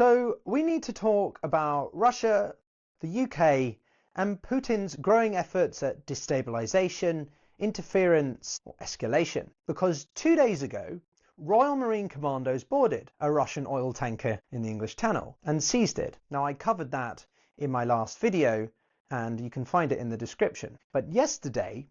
So we need to talk about Russia, the UK, and Putin's growing efforts at destabilization, interference, or escalation. Because 2 days ago, Royal Marine Commandos boarded a Russian oil tanker in the English Channel and seized it. Now, I covered that in my last video, and you can find it in the description. But yesterday,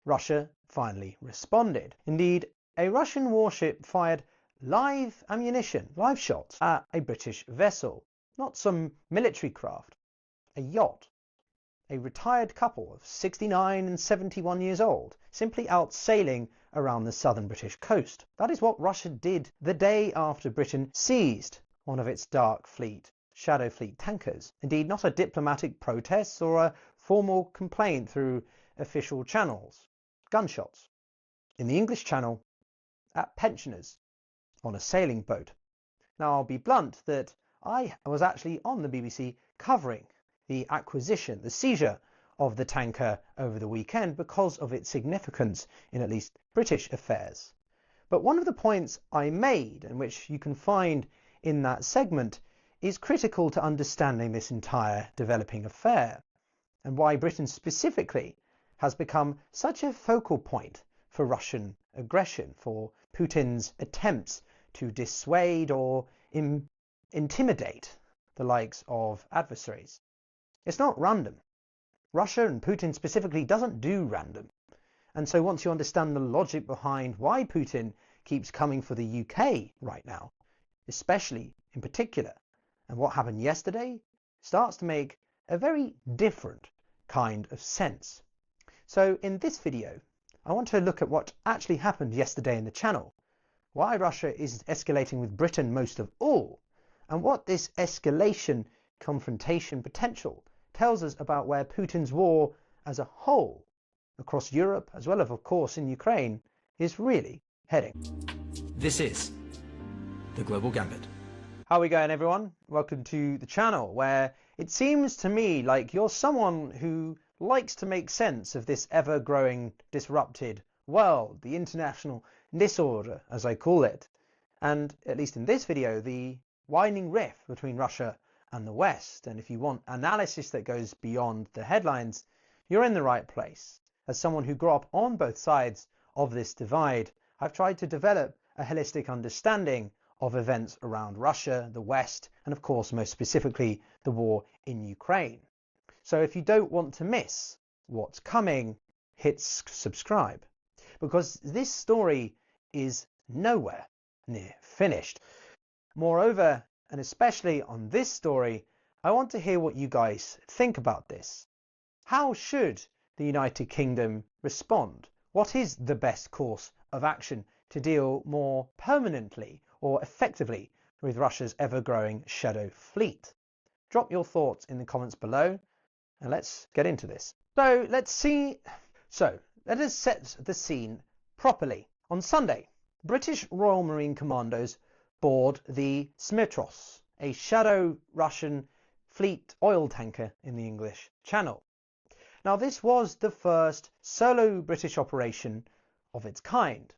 Russia finally responded. Indeed, a Russian warship fired live ammunition, live shots, at a British vessel, not some military craft, a yacht. A retired couple of 69 and 71 years old, simply out sailing around the southern British coast. That is what Russia did the day after Britain seized one of its dark fleet, shadow fleet tankers. Indeed, not a diplomatic protest or a formal complaint through official channels. Gunshots in the English Channel at pensioners on a sailing boat. Now, I'll be blunt that I was actually on the BBC covering the acquisition, the seizure of the tanker over the weekend because of its significance in at least British affairs. But one of the points I made, and which you can find in that segment, is critical to understanding this entire developing affair and why Britain specifically has become such a focal point for Russian aggression, for Putin's attempts to dissuade or intimidate the likes of adversaries. It's not random. Russia, and Putin specifically, doesn't do random. And so once you understand the logic behind why Putin keeps coming for the UK right now, especially in particular, and what happened yesterday, starts to make a very different kind of sense. So in this video, I want to look at what actually happened yesterday in the Channel, why Russia is escalating with Britain most of all, and what this escalation confrontation potential tells us about where Putin's war as a whole, across Europe as well as of course in Ukraine, is really heading. This is the Global Gambit. How are we going, everyone? Welcome to the channel, where it seems to me like you're someone who likes to make sense of this ever-growing disrupted world, the international disorder as I call it, and at least in this video, the widening rift between Russia and the West. And if you want analysis that goes beyond the headlines, you're in the right place. As someone who grew up on both sides of this divide, I've tried to develop a holistic understanding of events around Russia, the West, and of course most specifically the war in Ukraine. So if you don't want to miss what's coming, hit subscribe, because this story is nowhere near finished. Moreover, and especially on this story, I want to hear what you guys think about this. How should the United Kingdom respond? What is the best course of action to deal more permanently or effectively with Russia's ever-growing shadow fleet? Drop your thoughts in the comments below and let's get into this. So let us set the scene properly. On Sunday, British Royal Marine Commandos board the Smirtros, a shadow Russian fleet oil tanker in the English Channel. Now, this was the first solo British operation of its kind.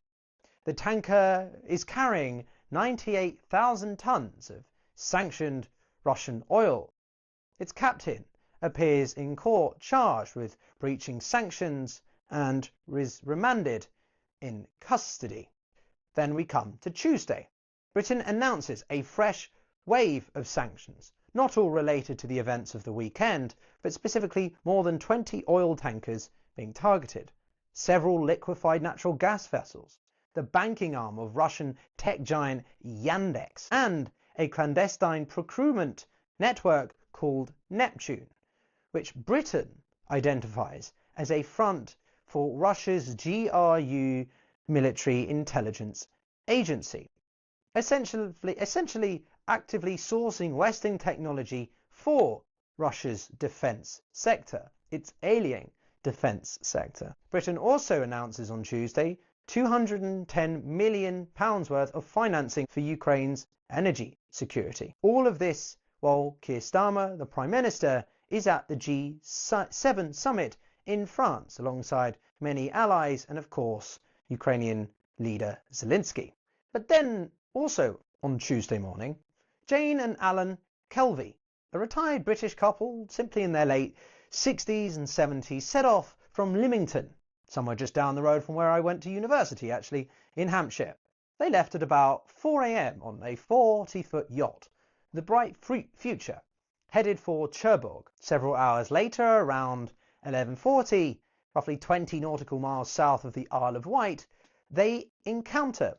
The tanker is carrying 98,000 tons of sanctioned Russian oil. Its captain appears in court charged with breaching sanctions and is remanded in custody. Then we come to Tuesday. Britain announces a fresh wave of sanctions, not all related to the events of the weekend, but specifically more than 20 oil tankers being targeted, several liquefied natural gas vessels, the banking arm of Russian tech giant Yandex, and a clandestine procurement network called Neptune, which Britain identifies as a front for Russia's GRU military intelligence agency, essentially actively sourcing Western technology for Russia's defence sector, its alien defence sector. Britain also announces on Tuesday £210 million worth of financing for Ukraine's energy security. All of this while Keir Starmer, the Prime Minister, is at the G7 summit in France alongside many allies and of course Ukrainian leader Zelensky. But then also on Tuesday morning, Jane and Alan Kelvey, a retired British couple, simply in their late 60s and 70s, set off from Lymington, somewhere just down the road from where I went to university, actually, in Hampshire. They left at about 4 a.m. on a 40-foot yacht, the Bright Future, headed for Cherbourg. Several hours later, around 11:40, roughly 20 nautical miles south of the Isle of Wight, they encounter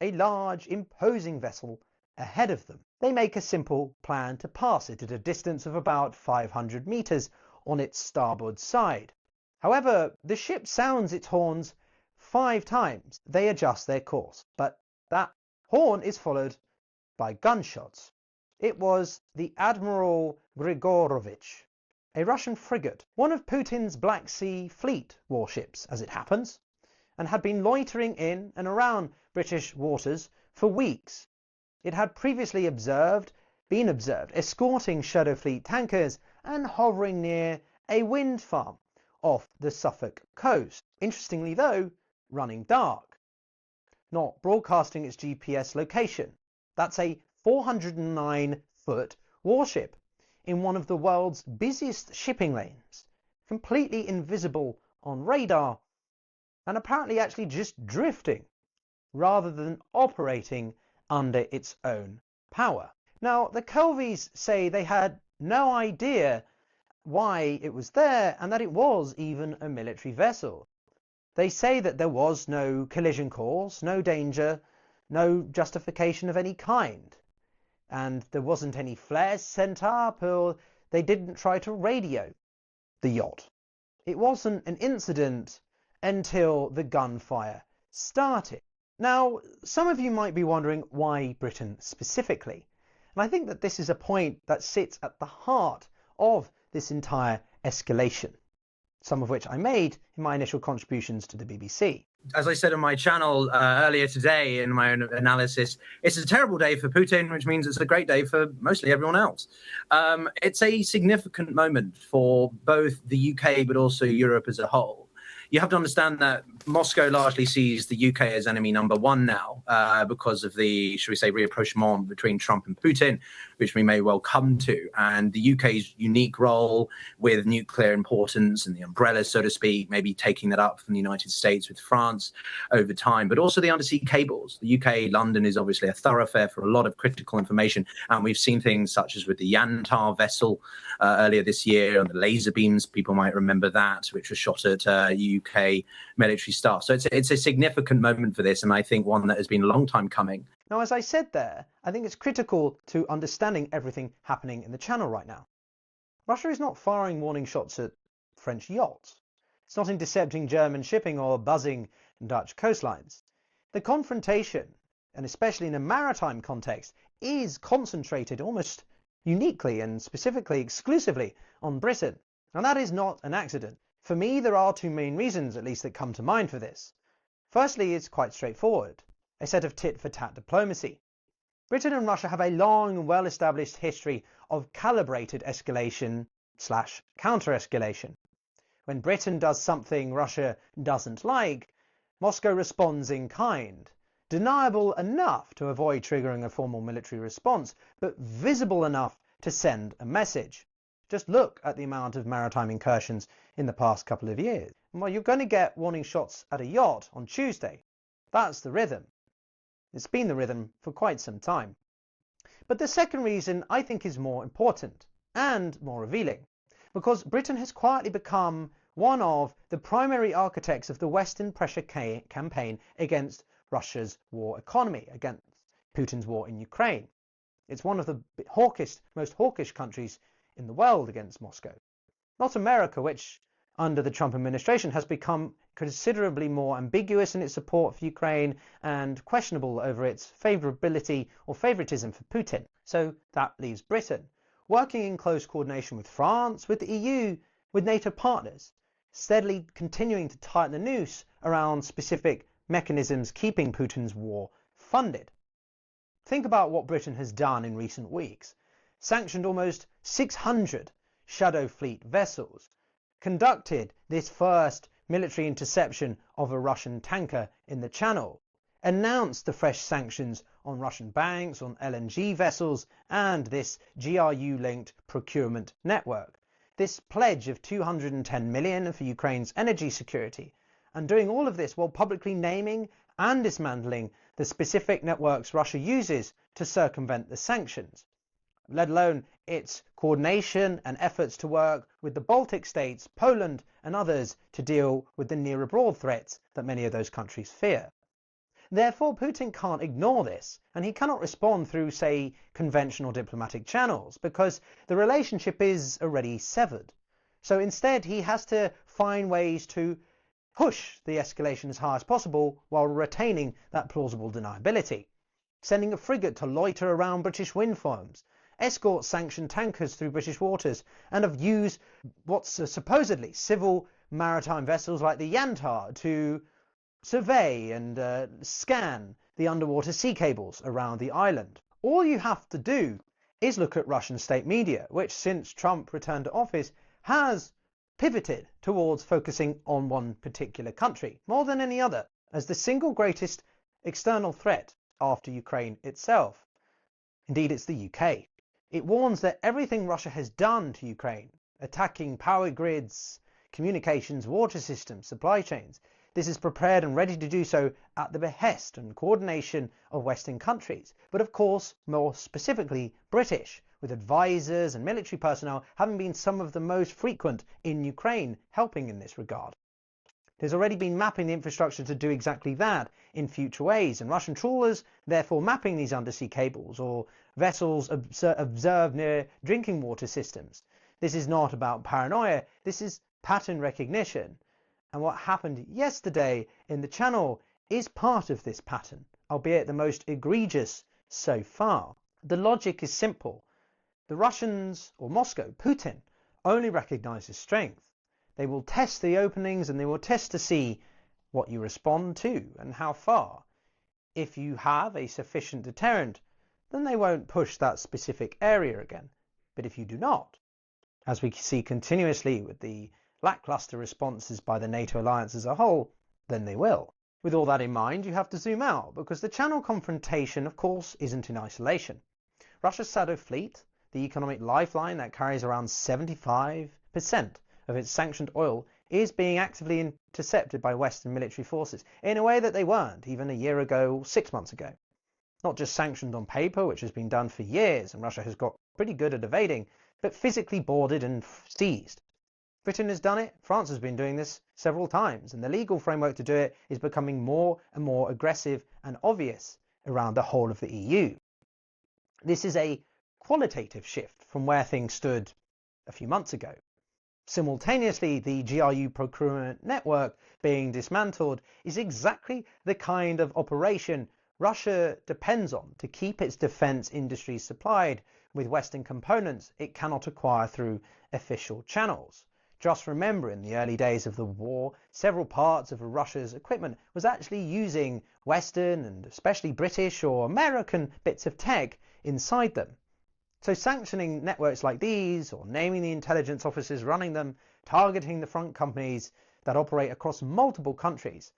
a large, imposing vessel ahead of them. They make a simple plan to pass it at a distance of about 500 meters on its starboard side. However, the ship sounds its horns 5 times. They adjust their course, but that horn is followed by gunshots. It was the Admiral Grigorovich, a Russian frigate, one of Putin's Black Sea Fleet warships, as it happens, and had been loitering in and around British waters for weeks. It had previously been observed escorting Shadow Fleet tankers and hovering near a wind farm off the Suffolk coast. Interestingly though, running dark, not broadcasting its GPS location. That's a 409-foot warship in one of the world's busiest shipping lanes, completely invisible on radar, and apparently actually just drifting rather than operating under its own power. Now, the Kelveys say they had no idea why it was there and that it was even a military vessel. They say that there was no collision course, no danger, no justification of any kind, and there wasn't any flares sent up, or they didn't try to radio the yacht. It wasn't an incident until the gunfire started. Now, some of you might be wondering why Britain specifically, and I think that this is a point that sits at the heart of this entire escalation, some of which I made in my initial contributions to the BBC. As I said on my channel earlier today in my own analysis, it's a terrible day for Putin, which means it's a great day for mostly everyone else. It's a significant moment for both the UK, but also Europe as a whole. You have to understand that Moscow largely sees the UK as enemy number one now because of the, should we say, rapprochement between Trump and Putin, which we may well come to. And the UK's unique role with nuclear importance and the umbrella, so to speak, maybe taking that up from the United States with France over time, but also the undersea cables. The UK, London is obviously a thoroughfare for a lot of critical information. And we've seen things such as with the Yantar vessel earlier this year, and the laser beams, people might remember that, which was shot at UK military staff. So it's a significant moment for this, and I think one that has been a long time coming. Now, as I said there, I think it's critical to understanding everything happening in the Channel right now. Russia is not firing warning shots at French yachts. It's not intercepting German shipping or buzzing Dutch coastlines. The confrontation, and especially in a maritime context, is concentrated almost uniquely and specifically exclusively on Britain. And that is not an accident. For me, there are 2 main reasons, at least, that come to mind for this. Firstly, it's quite straightforward, a set of tit-for-tat diplomacy. Britain and Russia have a long and well-established history of calibrated escalation/counter-escalation. When Britain does something Russia doesn't like, Moscow responds in kind, deniable enough to avoid triggering a formal military response, but visible enough to send a message. Just look at the amount of maritime incursions in the past couple of years. Well, you're going to get warning shots at a yacht on Tuesday. That's the rhythm. It's been the rhythm for quite some time. But the second reason I think is more important and more revealing, because Britain has quietly become one of the primary architects of the Western pressure campaign against Russia's war economy, against Putin's war in Ukraine. It's one of the most hawkish countries in the world against Moscow. Not America, which under the Trump administration has become considerably more ambiguous in its support for Ukraine and questionable over its favourability or favouritism for Putin. So that leaves Britain, working in close coordination with France, with the EU, with NATO partners, steadily continuing to tighten the noose around specific mechanisms keeping Putin's war funded. Think about what Britain has done in recent weeks. Sanctioned almost 600 Shadow Fleet vessels, conducted this first military interception of a Russian tanker in the Channel, announced the fresh sanctions on Russian banks, on LNG vessels, and this GRU-linked procurement network. This pledge of 210 million for Ukraine's energy security, and doing all of this while publicly naming and dismantling the specific networks Russia uses to circumvent the sanctions, let alone its coordination and efforts to work with the Baltic states, Poland and others to deal with the near abroad threats that many of those countries fear. Therefore, Putin can't ignore this, and he cannot respond through, say, conventional diplomatic channels, because the relationship is already severed. So instead, he has to find ways to push the escalation as high as possible while retaining that plausible deniability. Sending a frigate to loiter around British wind farms, escort sanctioned tankers through British waters, and have used what's supposedly civil maritime vessels like the Yantar to survey and scan the underwater sea cables around the island. All you have to do is look at Russian state media, which since Trump returned to office has pivoted towards focusing on one particular country, more than any other, as the single greatest external threat after Ukraine itself. Indeed, it's the UK. It warns that everything Russia has done to Ukraine, attacking power grids, communications, water systems, supply chains, this is prepared and ready to do so at the behest and coordination of Western countries, but of course more specifically British, with advisors and military personnel having been some of the most frequent in Ukraine, helping in this regard. There's already been mapping the infrastructure to do exactly that in future ways, and Russian trawlers therefore mapping these undersea cables or vessels observed near drinking water systems. This is not about paranoia, this is pattern recognition. And what happened yesterday in the Channel is part of this pattern, albeit the most egregious so far. The logic is simple. The Russians, or Moscow, Putin, only recognizes strength. They will test the openings and they will test to see what you respond to and how far. If you have a sufficient deterrent, then they won't push that specific area again. But if you do not, as we see continuously with the lackluster responses by the NATO alliance as a whole, then they will. With all that in mind, you have to zoom out, because the Channel confrontation, of course, isn't in isolation. Russia's shadow fleet, the economic lifeline that carries around 75% of its sanctioned oil, is being actively intercepted by Western military forces in a way that they weren't even a year ago or 6 months ago. Not just sanctioned on paper, which has been done for years and Russia has got pretty good at evading, but physically boarded and seized. Britain has done it, France has been doing this several times, and the legal framework to do it is becoming more and more aggressive and obvious around the whole of the EU. This is a qualitative shift from where things stood a few months ago. Simultaneously, the GRU procurement network being dismantled is exactly the kind of operation Russia depends on to keep its defence industries supplied with Western components it cannot acquire through official channels. Just remember, in the early days of the war, several parts of Russia's equipment was actually using Western and especially British or American bits of tech inside them. So sanctioning networks like these, or naming the intelligence officers running them, targeting the front companies that operate across multiple countries,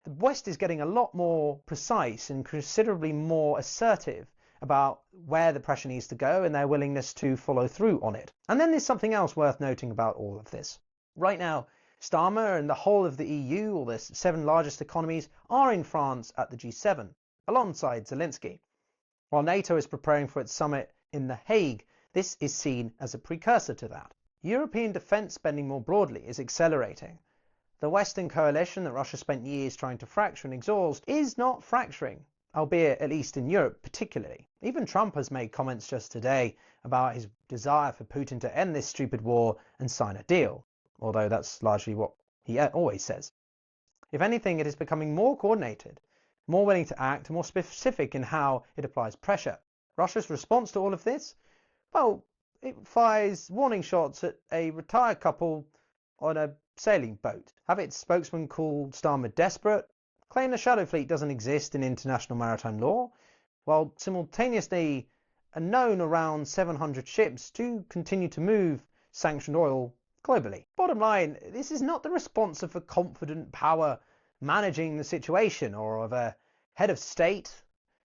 the West is getting a lot more precise and considerably more assertive about where the pressure needs to go and their willingness to follow through on it. And then there's something else worth noting about all of this. Right now, Starmer and the whole of the EU, or the 7 largest economies, are in France at the G7, alongside Zelensky. While NATO is preparing for its summit in The Hague, this is seen as a precursor to that. European defence spending more broadly is accelerating. The Western coalition that Russia spent years trying to fracture and exhaust is not fracturing, albeit at least in Europe particularly. Even Trump has made comments just today about his desire for Putin to end this stupid war and sign a deal, although that's largely what he always says. If anything, it is becoming more coordinated, more willing to act, more specific in how it applies pressure. Russia's response to all of this? Well, it fires warning shots at a retired couple on a sailing boat, have its spokesman call Starmer desperate, claim the shadow fleet doesn't exist in international maritime law, while simultaneously are known around 700 ships to continue to move sanctioned oil globally. Bottom line, this is not the response of a confident power managing the situation or of a head of state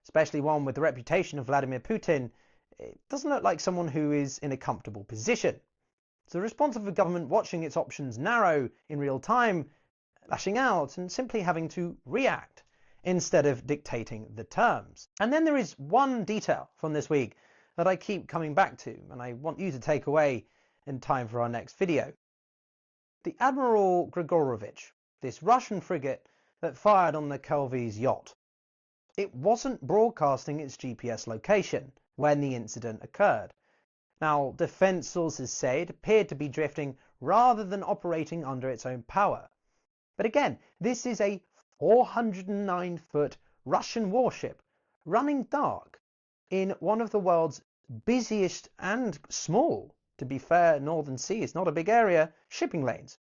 especially one with the reputation of Vladimir Putin, it doesn't look like someone who is in a comfortable position. It's the response of a government watching its options narrow in real time, lashing out and simply having to react instead of dictating the terms. And then there is one detail from this week that I keep coming back to, and I want you to take away in time for our next video. The Admiral Grigorovich, this Russian frigate that fired on the Kelvy's yacht, it wasn't broadcasting its GPS location when the incident occurred. Now, defense sources say it appeared to be drifting rather than operating under its own power. But again, this is a 409-foot Russian warship running dark in one of the world's busiest and small, to be fair, Northern Sea is not a big area, shipping lanes.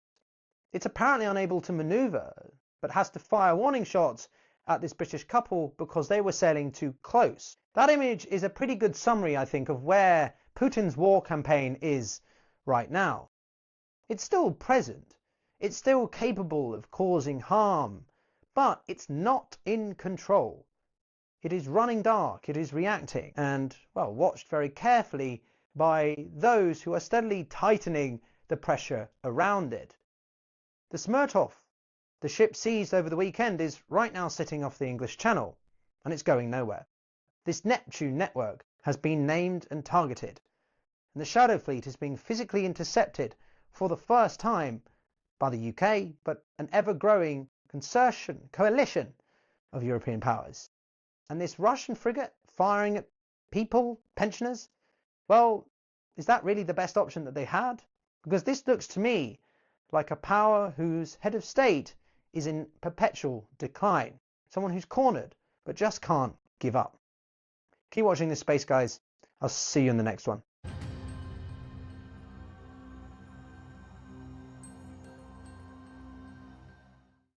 It's apparently unable to maneuver, but has to fire warning shots at this British couple because they were sailing too close. That image is a pretty good summary, I think, of where Putin's war campaign is right now. It's still present. It's still capable of causing harm, but it's not in control. It is running dark, it is reacting, and, well, watched very carefully by those who are steadily tightening the pressure around it. The Smertov, the ship seized over the weekend, is right now sitting off the English Channel, and it's going nowhere. This Neptune network has been named and targeted, and the Shadow Fleet is being physically intercepted for the first time by the UK, but an ever-growing coalition of European powers. And this Russian frigate firing at people, pensioners, well, is that really the best option that they had? Because this looks to me like a power whose head of state is in perpetual decline. Someone who's cornered, but just can't give up. Keep watching this space, guys. I'll see you in the next one.